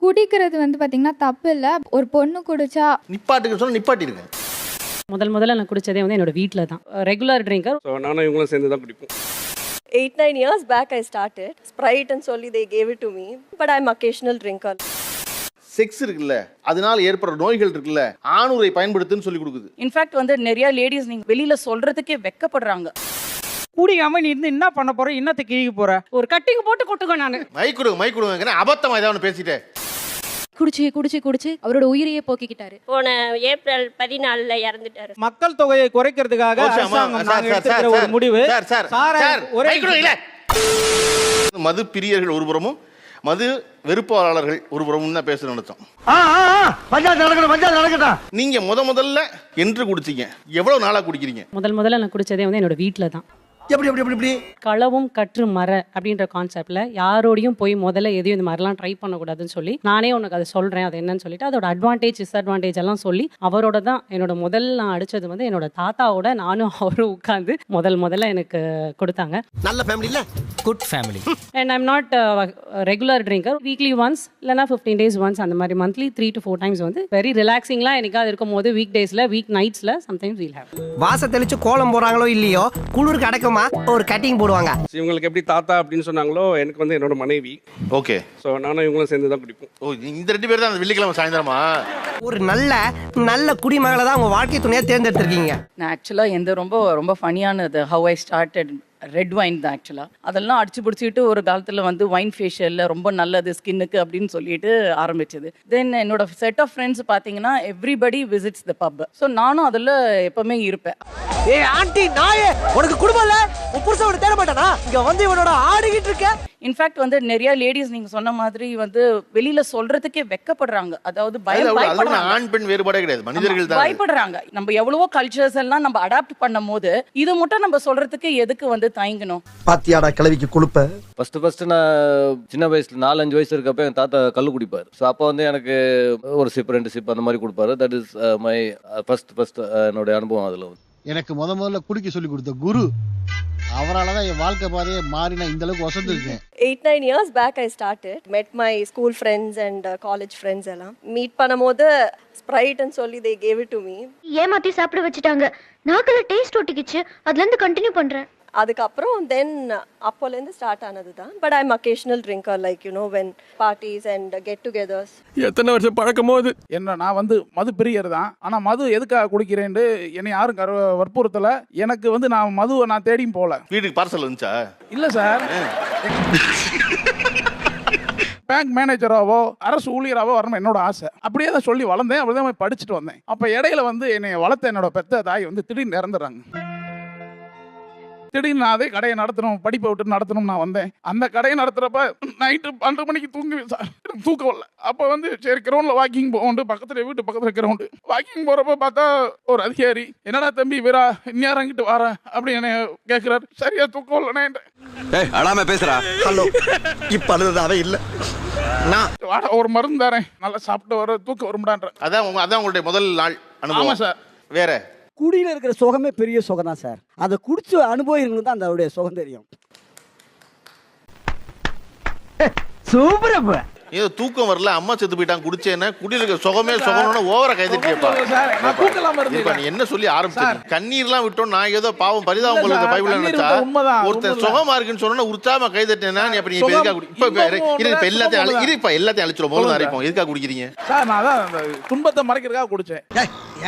குடிக்கிறது வந்து பாத்தீங்கன்னா தப்பு இல்ல. ஒரு பொண்ணு குடிச்சா நிப்பாட்டுக்கு சொன்னா நிப்பாட்டிருங்க. முதல்ல நான் குடிச்சதே வந்து என்னோட வீட்டில் தான். Regular drinker. ஸோ நானும் இவங்களும் சேர்ந்து தான் குடிப்போம். 8-9 years back I started. Sprite and solely they gave it to me. But I'm occasional drinker. Sex இருக்குல்ல, அதனால ஏற்படுற நோய்கள் இருக்குல்ல, ஆணுரை பயன்படுத்துன்னு சொல்லி கொடுக்குது. இன்ஃபேக்ட் வந்து நிறைய லேடிஸ் நீங்க வெளியில சொல்றதுக்கே வெக்கப்படுறாங்க. குடிக்காம நீ இருந்து என்ன பண்ண போற, என்னத்தை கீழ போற? ஒரு கட்டிங் போட்டு கொட்டுங்க. நானு மைக் கொடுங்க அபத்தமா ஏதாவது பேசிட்டேன். குடிச்சு அவரோட உயிரையே போக்கிக்கிட்டாரு. போன ஏப்ரல் 14 இறந்துட்டாரு. மக்கள் தொகையை குறைக்கிறதுக்காக அரசாங்கம் நாங்க எடுத்துக்கிற ஒரு முடிவு. மது பிரியர்கள் ஒருபுறமும் மது வெறுப்பாளர்கள் ஒருபுறமும் தான் பேச நினைச்சோம். நீங்க முதல்ல என்று குடிச்சீங்க, எவ்வளவு நாளா குடிக்கிறீங்க? முதல்ல நான் குடிச்சதே வந்து என்னோட வீட்டில் தான். களவும் கற்று மர அப்படின்ற கான்செப்ட்ல யாரோடையும் போய் முதல்ல எதையும் இந்த மாதிரிலாம் ட்ரை பண்ணக்கூடாதுன்னு சொல்லி நானே உனக்கு அதை சொல்றேன், அது என்னன்னு சொல்லிட்டு அதோட அட்வான்டேஜ் டிஸ்அட்வான்டேஜ் எல்லாம் சொல்லி அவரோட தான் என்னோட நான் அடிச்சது வந்து என்னோட தாத்தாவோட நானும் அவரும் உட்கார்ந்து முதல்ல எனக்கு கொடுத்தாங்க. நல்ல ஃபேமிலில good family. And I'm not regular drinker. Weekly once இல்லைனா 15 days ஒன்ஸ் அந்த மாதிரி மந்த்லி 3 to 4 times வந்து வெரி ரிலாக்ஸிங்லாம் எனக்காக இருக்கும் போது வீக் டேஸ்ல வீக் நைட்ஸ்ல சம்டைம்ஸ் வீல் ஹேவ். வாச தெளிச்சு கோலம் போறாங்களோ இல்லையோ குளிருக்கு அடக்கமா ஒரு கட்டிங் போடுவாங்க. இவங்களுக்கு எப்படி தாத்தா அப்படின்னு சொன்னாங்களோ எனக்கு வந்து என்னோட மனைவி. ஓகே. ஸோ நானும் இவங்களும் சேர்ந்து தான் குடிப்போம். ஓ, இந்த 2 பேர் தான் அந்த வெள்ளிக்கிழமை சாயந்தரமா ஒரு நல்ல குடிமகளை தான் உங்க வாழ்க்கை துணையா தேர்ந்தெடுத்திருக்கீங்க. நான் ஆக்சுவலா எந்த ரொம்ப ஃபனியானது how I started red wine தான் ஆக்சுவலாக. அதெல்லாம் அடிச்சு பிடிச்சிட்டு ஒரு காலத்தில் வந்து வைன் ஃபேஷியலில் ரொம்ப நல்லது ஸ்கின்னுக்கு அப்படின்னு சொல்லிட்டு ஆரம்பிச்சது. தென் என்னோட செட் ஆஃப் ஃப்ரெண்ட்ஸ் பார்த்தீங்கன்னா எவ்ரிபடி விசிட்ஸ் த பப். ஸோ நானும் அதில் எப்பவுமே இருப்பேன். ஏய் ஆண்டி நாயே, உனக்கு குடும்பம் இல்ல, உன் புருஷன் உன்னை தேட மாட்டானா? இங்க வந்து இவனோட ஆடிக்கிட்டு இருக்க. இன்ஃபேக்ட் வந்து நிறைய லேடிஸ் நீங்க சொன்ன மாதிரி வந்து வெளியில சொல்றதுக்கே வெக்கப்படுறாங்க. அதாவது பயப்படுறாங்க. ஆண் பெண் வேறுபாடே கிடையாது, மனிதர்கள் தான் பயப்படுறாங்க. நம்ம எவ்வளவோ கல்ச்சர்ஸ் எல்லாம் நம்ம அடாப்ட் பண்ணும் போது இது மட்டும் நம்ம சொல்றதுக்கு எதுக்கு வந்து தயங்கணும்? பாத்தியாடா கிளவிக்கு குளுப்ப. ஃபர்ஸ்ட் நான் சின்ன வயசுல 4-5 வயசு இருக்கப்ப என் தாத்தா கல்லு குடிப்பாரு. ஸோ அப்போ வந்து எனக்கு ஒரு சிப் 2 சிப் அந்த மாதிரி கொடுப்பாரு. தட் இஸ் மை ஃபர்ஸ்ட் என்னோட அனுபவம். அதுல எனக்கு முதல்ல குடிக்க சொல்லி கொடுத்த குரு அவராலதான் என் வாழ்க்கை பாதையே மாறி நான் இந்த அளவுக்கு வசந்திருக்கேன். 8-9 years back I started. Met my school friends and college friends எல்லாம் மீட் பண்ணும்போது Sprite and solely they gave it to me. ஏமாத்தி சாப்பிட வச்சுட்டாங்க. நாக்குல டேஸ்ட் ஒட்டிக்கிச்சு. அதுல இருந்து கண்டினியூ பண்றேன். அதுக்கப்புறம் தென் அப்போலேருந்து ஸ்டார்ட் ஆனது தான். But I am occasional drinker, like you know when parties and get togethers. எத்தனை வருஷம் பழக்கமோ அது. என்ன நான் வந்து மது பிரியர் தான். ஆனா மது எதுக்காக குடிக்கிறேன்னு என்னை யாரும் வற்புறுத்தல. எனக்கு வந்து நான் மதுவை நான் தேடியும் போல. வீட்டுக்கு பார்சல் வந்துச்சா? இல்ல சார். பேங்க் மேனேஜராவோ அரசு ஊழியராவோ வரணும் என்னோட ஆசை. அப்படியே தான் சொல்லி வளர்ந்தேன். அப்படிதான் படிச்சுட்டு வந்தேன். அப்ப இடையில வந்து என்னை வளர்த்த என்னோட பெத்த தாய் வந்து திடீர்னு இறந்துடுறாங்க. திடீர்னு நான் அதே கடையை நடத்தணும், படிப்பை விட்டு நடத்தணும் நான் வந்தேன். அந்த கடையை நடத்துறப்ப நைட்டு 12 மணிக்கு தூங்குவேன் சார். தூக்கம் இல்லை. அப்போ வந்து சரி கிரவுண்ட்ல வாக்கிங் போகண்டு, வீட்டு பக்கத்தில் கிரவுண்டு வாக்கிங் போறப்ப பார்த்தா ஒரு அதிகாரி, என்னடா தம்பி வீரா இந்நேரங்கிட்டு வர அப்படி என்ன கேட்கிறாரு. சரியா தூக்கம் இல்லைன்னு பேசுறா. ஹலோ, இப்ப அழுதாவே இல்ல. நான் ஒரு மருந்து தரேன், நல்லா சாப்பிட்டு வர தூக்கம் வரும்டான்ற. அதான் உங்களுடைய முதல் நாள் அனுபவம். ஆமா சார். வேற குடியில் இருக்கிற சுகமே பெரிய சுகம் தான் சார். அதை குடிச்சு அனுபவிங்களுக்கு தான் அதோடைய சுகம் தெரியும். சூப்பர். ஏதோ தூக்கம் வரல, அம்மா செத்து போயிட்டாங்க குடிச்சேன்னா குடியில இருக்க சுகமே சுகம்னு ஓவரா கைதட்டியப்பா. நீ என்ன சொல்லி ஆரம்பிச்சீங்க? கண்ணீர்லாம் விட்டோம். நான் ஏதோ பாவம் பரிதாபம் போல பைபிள்ல நினைச்சா ஒருத்தர் சுகமா இருக்குன்னு சொன்னா உற்சாகமா கைதட்டினா நீ அப்படி இப்ப எல்லாத்தையும் அழிச்சிரும் போல அரைப்போம். எதுக்காக குடிக்கிறீங்க? துன்பத்தை மறைக்கிறதுக்காக குடிச்சேன்.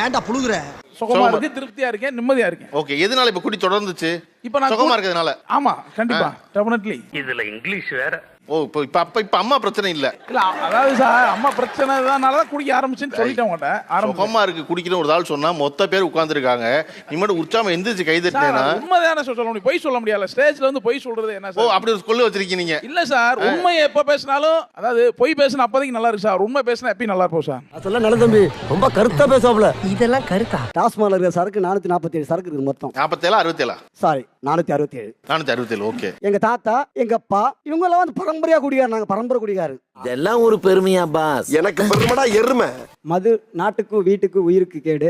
ஏன்டா புழுகுற? சுகமா இருக்கு, திருப்தியா இருக்கேன், நிம்மதியா இருக்கேன். ஓகே. எதனால இப்ப குடி தொடர்ந்துச்சு? இப்ப நான் சுகமா இருக்கிறதுனால. ஆமா கண்டிப்பா, டெஃபினெட்லி. இதுல இங்கிலீஷ் வேற. ஓ, இப்ப அம்மா பிரச்சனை இல்ல. இல்ல அதாவது சார் அம்மா பிரச்சனை தான் குடிக்க ஆரம்பிச்சுன்னு சொல்லிட்டேன் உங்கள்கிட்ட. சுகமா இருக்கு குடிக்கிற ஒரு ஆள் சொன்னா மொத்த பேர் உட்கார்ந்துருக்காங்க. நீ மட்டும் உற்சாகம் எந்திரிச்சு கைதட்டினா உண்மைதானே சொல்ல முடியும். பொய் சொல்ல முடியாது. ஸ்டேஜ்ல வந்து பொய் சொல்றது என்ன சார்? ஓ, அப்படி ஒரு கொள்ளு வச்சிருக்கீங்க. இல்ல சார், உண்மையை எப்ப பேசினாலும், அதாவது பொய் பேசினா அப்போதைக்கு நல்லா இருக்கு சார், உண்மை பேசினா எப்பயும் நல்லா இருக்கும் சார். அதெல்லாம் நல்ல தம்பி, ரொம்ப கருத்தா பேசுவாப்ல. இதெல்லாம் கருத்தா? டாஸ்மால இருக்கிற சரக்கு 447 சரக்கு இருக்கு மொத்தம். 47 67 சாரி 467. 467. ஓகே. எங்க தாத்தா எங்க அப்பா இவங்க எல்லாம் வந்து பரம்பரையா குடிகாரு. நாங்க பரம்பரை குடிகாரு. இதெல்லாம் ஒரு பெருமையா பாஸ்? எனக்கு பெருமைடா எருமை. மது நாட்டுக்கு வீட்டுக்கு உயிருக்கு கேடு.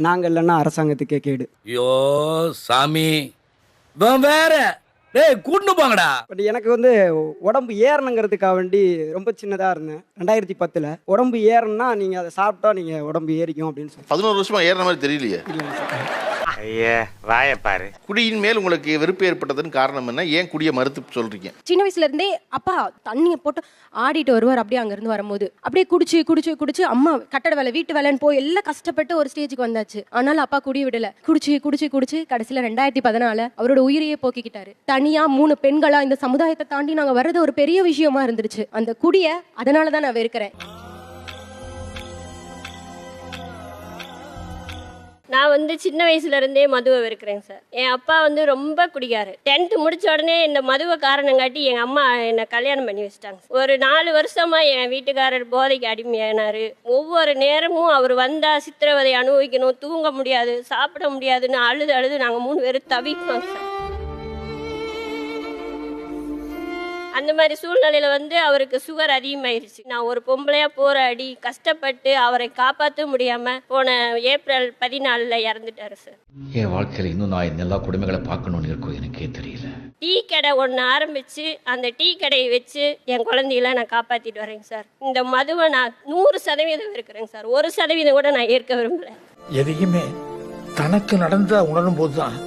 நாங்க இல்லைன்னா அரசாங்கத்துக்கே கேடு. ஐயோ சாமி, வேற டேய் கூட்டு போங்கடா. பட் எனக்கு வந்து உடம்பு ஏறணுங்கிறதுக்காக வேண்டி ரொம்ப சின்னதாக இருந்தேன் 2010. உடம்பு ஏறணும்னா நீங்கள் அதை சாப்பிட்டா நீங்கள் உடம்பு ஏறிக்கும் அப்படின்னு சொல்லி 11 வருஷமா ஏறின மாதிரி தெரியலையே. ஐயா வாய பாரு. குடியின் மேல் உங்களுக்கு வெறுப்பு ஏற்பட்டதுன்னு காரணம் என்ன? ஏன் குடியை மறுத்து சொல்றீங்க? சின்ன வயசுல இருந்தே அப்பா தண்ணியை போட்டு ஆடிட்டு வருவார். அப்படியே அங்கிருந்து வரும்போது அப்படியே குடிச்சு குடிச்சு குடிச்சு அம்மா கட்டட வேலை வீட்டு வேலைன்னு போய் எல்லாம் கஷ்டப்பட்டு ஒரு ஸ்டேஜுக்கு வந்தாச்சு. ஆனாலும் அப்பா குடிய விடல. குடிச்சு குடிச்சு குடிச்சு கடைசியில 2014 அவரோட உயிரையே போக்கிக்கிட்டாரு. தனியா 3 பெண்களா இந்த சமுதாயத்தை தாண்டி நாங்க வர்றது ஒரு பெரிய விஷயமா இருந்துருச்சு. அந்த குடிய அதனாலதான் நான் வெறுக்கிறேன். நான் வந்து சின்ன வயசுல இருந்தே மதுவை வெறுக்கிறேன் சார். என் அப்பா வந்து ரொம்ப குடிக்காரு. 10th முடிச்ச உடனே இந்த மதுவை காரணம் காட்டி எங்க அம்மா என்னை கல்யாணம் பண்ணி வச்சிட்டாங்க. ஒரு 4 வருஷமா என் வீட்டுக்காரர் போதைக்கு அடிமையானாரு. ஒவ்வொரு நேரமும் அவர் வந்தா சித்திரவதை அனுபவிக்கணும், தூங்க முடியாது, சாப்பிட முடியாதுன்னு அழுது அழுது நாங்கள் 3 பேரும் தவிப்போம் சார். அந்த மாதிரி சூழ்நிலையில வந்து அவருக்கு சுகர் அதிகமாயிருச்சு. நான் ஒரு பொம்பளையா போராடி கஷ்டப்பட்டு அவரை காப்பாற்ற முடியாம போன ஏப்ரல் 14 இறந்துட்டாரு சார். என் வாழ்க்கையில இன்னும் நான் இந்த எல்லா குடும்பங்களை பார்க்கணும்னு இருக்கோ எனக்கே தெரியல. டீ கடை ஒன்று ஆரம்பிச்சு அந்த டீ கடையை வச்சு என் குழந்தைகளை நான் காப்பாத்திட்டு வரேங்க சார். இந்த மதுவை நான் 100% இருக்கிறேங்க சார். 1% கூட நான் ஏற்க விரும்பல. எதையுமே தனக்கு நடந்ததா உணரும் போதுதான்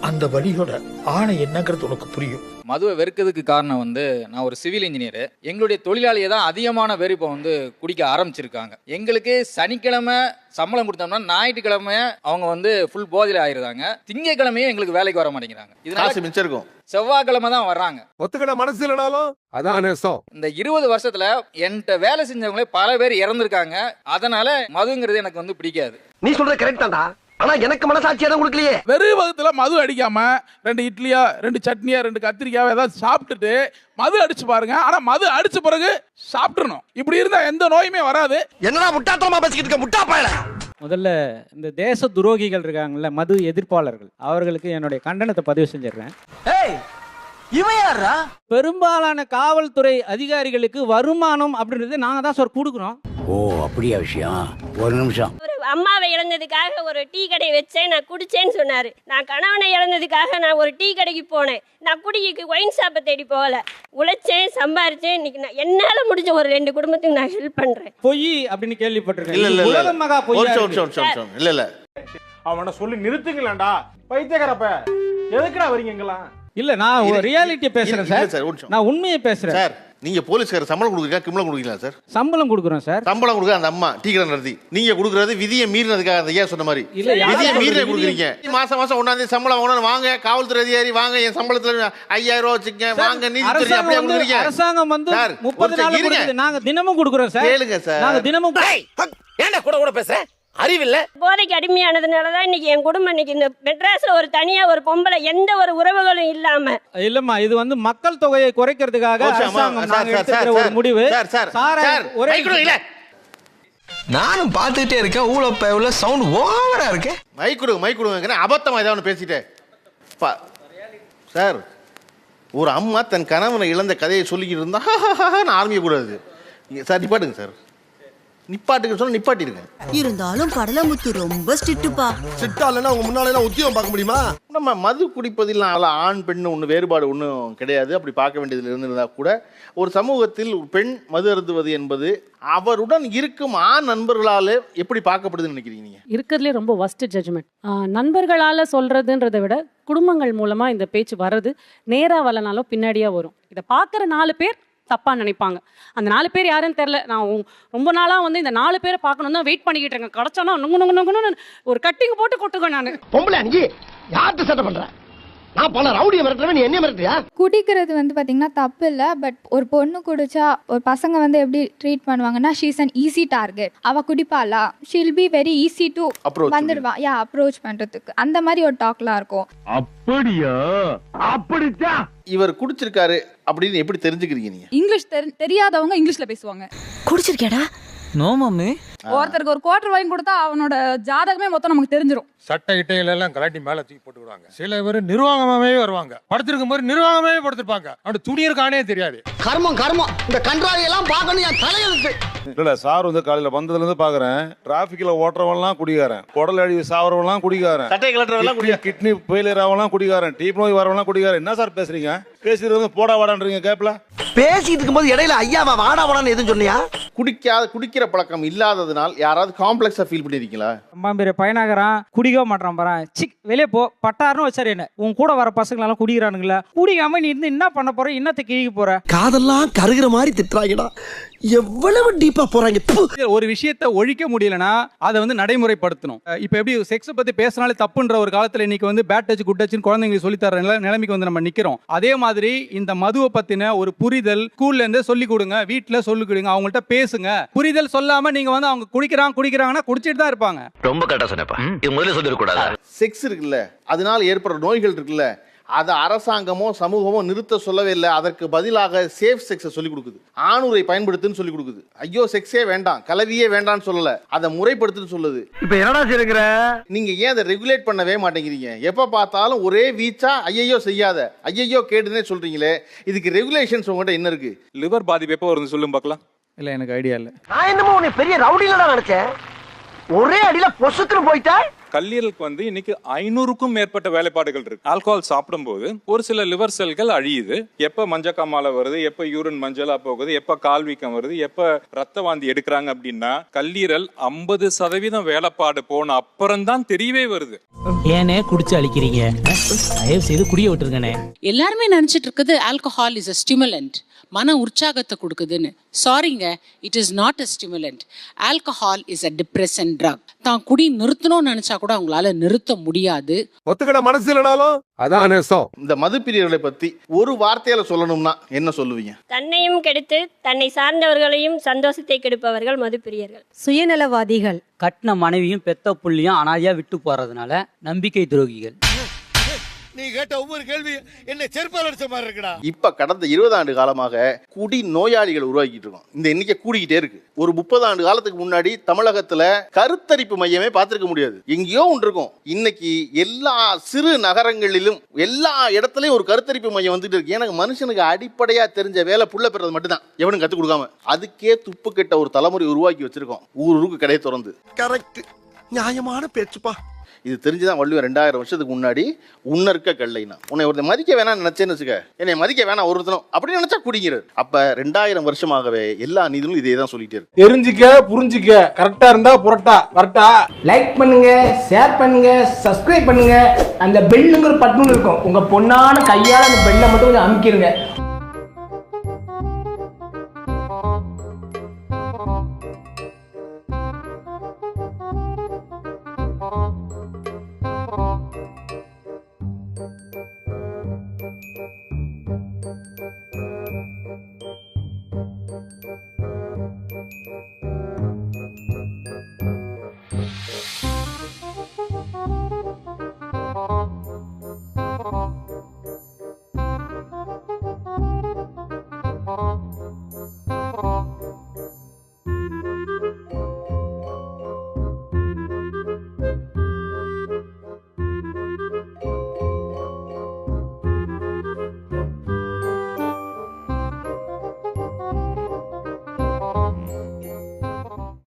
அந்த வழியோட ஆணை என்னங்கிறது உனக்கு புரியும். மதுவை வெறுக்கிறதுக்கு காரணம் வந்து நான் ஒரு சிவில் இன்ஜினியர். எங்களுடைய தொழிலாளியை தான் அதிகமான பேர் இப்போ வந்து குடிக்க ஆரம்பிச்சிருக்காங்க. எங்களுக்கு சனிக்கிழமை சம்பளம் கொடுத்தோம்னா ஞாயிற்றுக்கிழமை அவங்க வந்து ஃபுல் போதையில் ஆயிடுறாங்க. திங்கக்கிழமையும் எங்களுக்கு வேலைக்கு வர மாட்டேங்கிறாங்க. இதனால செவ்வாய்க்கிழமை தான் வர்றாங்க. ஒத்துக்கிட மனசு இல்லைனாலும் அதான் நேசம். இந்த 20 வருஷத்துல என்கிட்ட வேலை செஞ்சவங்களே பல பேர் இறந்துருக்காங்க. அதனால மதுங்கிறது எனக்கு வந்து பிடிக்காது. நீ சொல்றது கரெக்ட் தான்டா. ஆனா எனக்கு மனசாட்சியா தான் கொடுக்கலையே. வெறும் வகுத்துல மது அடிக்காம 2 இட்லியா 2 சட்னியா 2 கத்திரிக்காய் ஏதாவது சாப்பிட்டுட்டு மது அடிச்சு பாருங்க. ஆனா மது அடிச்ச பிறகு சாப்பிட்டுறணும். இப்படி இருந்தா எந்த நோயுமே வராது. என்னடா முட்டாத்தனமா பேசிக்கிட்டு இருக்க முட்டா பயல. முதல்ல இந்த தேச துரோகிகள் இருக்காங்கல்ல, மது எதிர்ப்பாளர்கள், அவர்களுக்கு என்னுடைய கண்டனத்தை பதிவு செஞ்சிடுறேன். இவன் யாரா? பெரும்பாலான காவல்துறை அதிகாரிகளுக்கு வருமானம் அப்படின்றது நாங்க தான் சார் கொடுக்குறோம். ஓ அப்படியா விஷயம்? ஒரு நிமிஷம். ஒரு அம்மாவை இழந்ததுக்காக ஒரு டீ கடை வச்சேன், நான் குடிச்சேன்னு சொன்னாரு. நான் கணவனை இழந்ததுக்காக நான் ஒரு டீ கடைக்கு போனேன். நான் குடிக்கு ஒயின் ஷாப்பை தேடி போகல. உழைச்சேன், சம்பாரிச்சேன். இன்னைக்கு நான் என்னால முடிஞ்ச ஒரு 2 குடும்பத்துக்கு நான் ஹெல்ப் பண்றேன். பொய் அப்படின்னு கேள்விப்பட்டிருக்கேன். இல்ல உலக மகா பொய். இல்ல அவனை சொல்லி நிறுத்துங்களேன்டா. பைத்தியக்காரப்ப எதுக்குடா வரீங்கங்களா? இல்ல நான் ஒரு ரியாலிட்டியை பேசுறேன் சார். நான் உண்மையை பேசுறேன் சார். நீங்க போலீஸ்கார சம்பளம் கொடுக்குறீங்களா கிம்பளம் கொடுக்குறீங்களா சார்? சம்பளம் கொடுக்குறோம் சார். சம்பளம் கொடுக்குற அந்த அம்மா டீ கடை நடத்தி நீங்க கொடுக்குறது விதியை மீறினதுக்காக அந்த ஐயா சொன்ன மாதிரி விதியை மீறின கொடுக்குறீங்க. மாசம் 1ஆம் தேதி சம்பளம் வாங்கணும். வாங்க காவல்துறை அதிகாரி வாங்க, என் சம்பளத்துல 5000 ரூபாய் வச்சுக்கங்க வாங்க. நீதித்துறை அப்படியே கொடுக்குறீங்க. அரசாங்கம் வந்து 30 நாள் கொடுக்குது. நாங்க தினமும் கொடுக்குறோம் சார். கேளுங்க சார். நாங்க தினமும் ஏன்டா கூட பேசுறேன்? அறிவில்ல. போதைக்கு அடிமையானதுனாலதான் இன்னைக்கு என் குடும்பம் இன்னைக்கு இந்த மெட்ராஸ்ல ஒரு தனியா ஒரு பொம்பளை எந்த ஒரு உறவுகளும் இல்லாம. இல்லம்மா, இது வந்து மக்கள் தொகையை குறைக்கிறதுக்காக அரசாங்கம் நாங்க எடுத்துக்கிற ஒரு முடிவு. நானும் பார்த்துட்டே இருக்கேன். ஊழ சவுண்ட் ஓவரா இருக்கு. மைக் கொடுங்க. அபத்தமா ஏதாவது பேசிட்டே சார். ஒரு அம்மா தன் கணவனை இழந்த கதையை சொல்லிக்கிட்டு இருந்தா நான் ஆரம்பிக்க கூடாது சார். நிப்பாட்டுங்க சார். நிப்பாட்டுங்க சொன்னா நிப்பாட்டிருங்க. இருந்தாலும் கடலமுத்து ரொம்ப ஸ்ட்ரிக்ட்டுப்பா. ஸ்ட்ரிக்ட்டா இல்லனா உங்க முன்னால எல்லாம் உத்தியோகம் பார்க்க முடியுமா? நம்ம மது குடிப்பதில் ஆண் பெண் ஒன்று வேறுபாடு ஒன்றும் கிடையாது. அப்படி பார்க்க வேண்டியதில் இருந்திருந்தா கூட ஒரு சமூகத்தில் பெண் மது அருந்துவது என்பது அவருடன் இருக்கும் ஆண் நண்பர்களால எப்படி பார்க்கப்படுதுன்னு நினைக்கிறீங்க நீங்க? இருக்கிறதுலே ரொம்ப வஸ்ட் ஜட்ஜ்மெண்ட். நண்பர்களால சொல்றதுன்றதை விட குடும்பங்கள் மூலமா இந்த பேச்சு வர்றது நேரா வரலனாலும் பின்னாடியா வரும். இதை பார்க்குற 4 பேர் தப்பா நினைப்பாங்க. அந்த 4 பேர் யாருன்னு தெரியல. நான் ரொம்ப நாளா வந்து இந்த 4 பேரை பார்க்கணும் தான் வெயிட் பண்ணிக்கிட்டு இருக்கேன். கிடைச்சானா நுங்கு ஒரு கட்டிங் போட்டு கொட்டுவேன் நான். பொம்பளை அன்னைக்கு யார்கிட்ட சட்டை பண்ற? நான் பல ரவுடியை மிரட்டுறேன், நீ என்ன மிரட்டுறியா? குடிக்கிறது வந்து பார்த்தீங்கன்னா தப்பு இல்லை. பட் ஒரு பொண்ணு குடிச்சா ஒரு பசங்க வந்து எப்படி ட்ரீட் பண்ணுவாங்கன்னா, she is an easy target. அவ குடிப்பாளா, she'll be very easy to வந்துடுவா அப்ரோச் பண்றதுக்கு. அந்த மாதிரி ஒரு டாக்லாம் இருக்கும். அப்படியா? அப்படிச்சா இவர் குடிச்சிருக்காரு அப்படின்னு எப்படி தெரிஞ்சுக்கிறீங்க நீங்க? இங்கிலீஷ் தெரியாதவங்க இங்கிலீஷ்ல பேசுவாங்க. குடிச்சிருக்கேடா? No mummy. ஒருத்தருக்கு ஒரு குவார்டர் வாங்கி கொடுத்தா அவனோட ஜாதகமே மொத்தம் நமக்கு தெரிஞ்சிடும். சட்டை கிட்டையில எல்லாம் கலாட்டி மேல தூக்கி போட்டு விடுவாங்க. சில பேர் நிர்வாகமாவே வருவாங்க. படுத்திருக்கும் போது நிர்வாகமாவே படுத்திருப்பாங்க. அவனோட துணியிருக்கானே தெரியாது. கர்மம் இந்த கன்றாவை எல்லாம் பார்க்கணும் என் தலையெழுத்து. இல்ல சார் வந்து காலையில வந்ததுல இருந்து பாக்குறேன், டிராபிக்ல ஓட்டுறவன்லாம் குடிகாரன், குடல் அழிவு சாவறவன்லாம் குடிகாரன், சட்டை கலட்டுறவன்லாம் கிட்னி ஃபெயிலியர் ஆவலாம் குடிகாரன், டீப் நோய் வரவன்லாம் குடிகாரன். என்ன சார் பேசுறீங்க? பேசிட்டு வந்து போடா வாடான்றீங்க கேப்ல. பேசிட்டு இருக்கும்போது இடையில ஐயாவா வாடா வாடான்னு எதுவும் சொன்னியா? குடிக்கிற பழக்கம் இல்லாததுனால் யாராவது காம்ப்ளெக்ஸா ஃபீல் பண்ணிருக்கீங்களா? அம்மா பெரிய பையனாகிறான், குடிக்க மாட்டான் பாறேன், சிக் வெளியே போ பட்டாருன்னு வச்சாரு என்ன. உன் கூட வர பசங்களெல்லாம் குடிக்கிறானுங்களா, குடிக்காம நீ இருந்து என்ன பண்ண போற, என்னத்தை கிழிக்க போற? காதெல்லாம் கருகிற மாதிரி திட்டுறாங்கடா, எவ்வளவு டீப்பா போறாங்க. ஒரு விஷயத்தை ஒழிக்க முடியலன்னா அதை வந்து நடைமுறைப்படுத்தணும். இப்போ எப்படி செக்ஸ் பத்தி பேசினாலே தப்புன்ற ஒரு காலத்துல இன்னைக்கு வந்து பேட் டச் குட் டச்னு குழந்தைங்களுக்கு சொல்லி தர நிலைமைக்கு வந்து நம்ம நிக்கிறோம். அதே மாதிரி இந்த மதுவை பத்தின ஒரு புரிதல் ஸ்கூல்ல இருந்தே சொல்லி கொடுங்க, வீட்டுல சொல்லி கொடுங்க, அவங்கள்ட்ட பேசுங்க. புரிதல் சொல்லாம நீங்க வந்து அவங்க குடிக்கிறாங்கன்னா குடிச்சிட்டு தான் இருப்பாங்க. ரொம்ப கரெக்டா சொன்னப்பா, இது முதல்ல சொல்லிடக்கூடாது. செக்ஸ் இருக்குல்ல, அதனால ஏற்படுற நோய்கள் இருக்குல்ல, அதை அரசாங்கமோ சமூகமோ நிறுத்த சொல்லவே இல்லை. அதற்கு பதிலாக சேஃப் செக்ஸை சொல்லிக் கொடுக்குது, ஆணுரை பயன்படுத்துன்னு சொல்லி கொடுக்குது. ஐயோ செக்ஸே வேண்டாம், கலவியே வேண்டாம்னு சொல்லல, அதை முறைப்படுத்துன்னு சொல்லுது. இப்ப என்னடா செய்யுற? நீங்க ஏன் அதை ரெகுலேட் பண்ணவே மாட்டேங்கிறீங்க? எப்ப பார்த்தாலும் ஒரே வீச்சா ஐயையோ செய்யாத, ஐயையோ கேடுன்னே சொல்றீங்களே, இதுக்கு ரெகுலேஷன்ஸ் உங்கள்கிட்ட என்ன இருக்கு? லிவர் பாதிப்பு எப்போ வருது சொல்லும் பார்க்கலாம். இல்ல எனக்கு ஐடியா இல்ல. நான் என்னமோ உன்னை பெரிய ரவுடிலடா நினைச்சேன், ஒரே அடியில பொசுக்குன்னு போயிட்டா. கல்லீரலுக்கு வந்து இன்னைக்கு 500க்கும் மேற்பட்ட வேலைப்பாடுகள் இருக்கு. ஆல்கஹால் சாப்பிடும்போது ஒரு சில லிவர் செல்கள் அழியுது. எப்ப மஞ்சக்காமால வருது, எப்ப யூரின் மஞ்சளா போகுது, எப்ப கால் வீக்கம் வருது, எப்ப ரத்த வாந்தி எடுக்கிறாங்க அப்படின்னா கல்லீரல் 50% வேலைப்பாடு போன அப்புறம் தான் தெரியவே வருது. ஏனே குடிச்சு அழிக்கிறீங்க, தயவு செய்து குடிய விட்டுருங்கண்ணே. எல்லாருமே நினைச்சிட்டு இருக்குது ஆல்கஹால் இஸ் a stimulant, மன உற்சாகத்தை கொடுக்குதுன்னு. சாரிங்க, it is not a stimulant. Alcohol is a depressant drug. தான் குடி நிறுத்தணும்னு நினைச்சா கூட அவங்களால நிறுத்த முடியாது. ஒத்துக்கிட மனசு இல்லைனாலும் அதான் நேசம். இந்த மதுப்பிரியர்களை பத்தி ஒரு வார்த்தையில சொல்லணும்னா என்ன சொல்லுவீங்க? தன்னையும் கெடுத்து தன்னை சார்ந்தவர்களையும் சந்தோஷத்தை கெடுப்பவர்கள் மதுப்பிரியர்கள். சுயநலவாதிகள். கட்டின மனைவியும் பெத்த புள்ளியும் அனாதையா விட்டு போறதுனால நம்பிக்கை துரோகிகள். நீ கேட்ட ஒவ்வொரு கேள்வி என்ன செருப்பால் அடிச்ச மாதிரி இருக்குடா. இப்ப கடந்த 20 ஆண்டு காலமாக குடி நோயாளிகள் உருவாக்கிட்டு இருக்கோம். இந்த எண்ணிக்கை கூடிக்கிட்டே இருக்கு. ஒரு 30 ஆண்டு காலத்துக்கு முன்னாடி தமிழகத்துல கருத்தரிப்பு மையமே பார்த்திருக்க முடியாது, எங்கேயோ ஒன்று இருக்கும். இன்னைக்கு எல்லா சிறு நகரங்களிலும் எல்லா இடத்துலயும் ஒரு கருத்தரிப்பு மையம் வந்துட்டு இருக்கு. எனக்கு மனுஷனுக்கு அடிப்படையா தெரிஞ்ச வேலை புள்ள பெறது மட்டும்தான், எவனும் கத்துக் கொடுக்காம. அதுக்கே துப்பு கெட்ட ஒரு தலைமுறை உருவாக்கி வச்சிருக்கோம், ஊருக்கு கடையை திறந்து. கரெக்ட், நியாயமான பேச்சுப்பா. இது தெரிஞ்சுதான் வள்ளுவர் 2000 வருஷத்துக்கு முன்னாடி உன்னர்க்க கல்லைனா, உன்னை ஒருத்தர் மதிக்க வேணாம் நினைச்சேன்னு வச்சுக்க, என்னை மதிக்க வேணாம் ஒருத்தனும் அப்படி நினைச்சா குடிங்கிறது. அப்ப 2000 வருஷமாகவே எல்லா நீதிலும் இதே தான் சொல்லிட்டே இருக்கு. தெரிஞ்சுக்க புரிஞ்சுக்க, கரெக்டா இருந்தா புரட்டா வரட்டா. லைக் பண்ணுங்க, ஷேர் பண்ணுங்க, சப்ஸ்கிரைப் பண்ணுங்க. அந்த பெல்லுங்கிற பட்டன் இருக்கும், உங்க பொண்ணான கையால அந்த பெல்லை மட்டும் கொஞ்சம் அமுக்கிருங்க.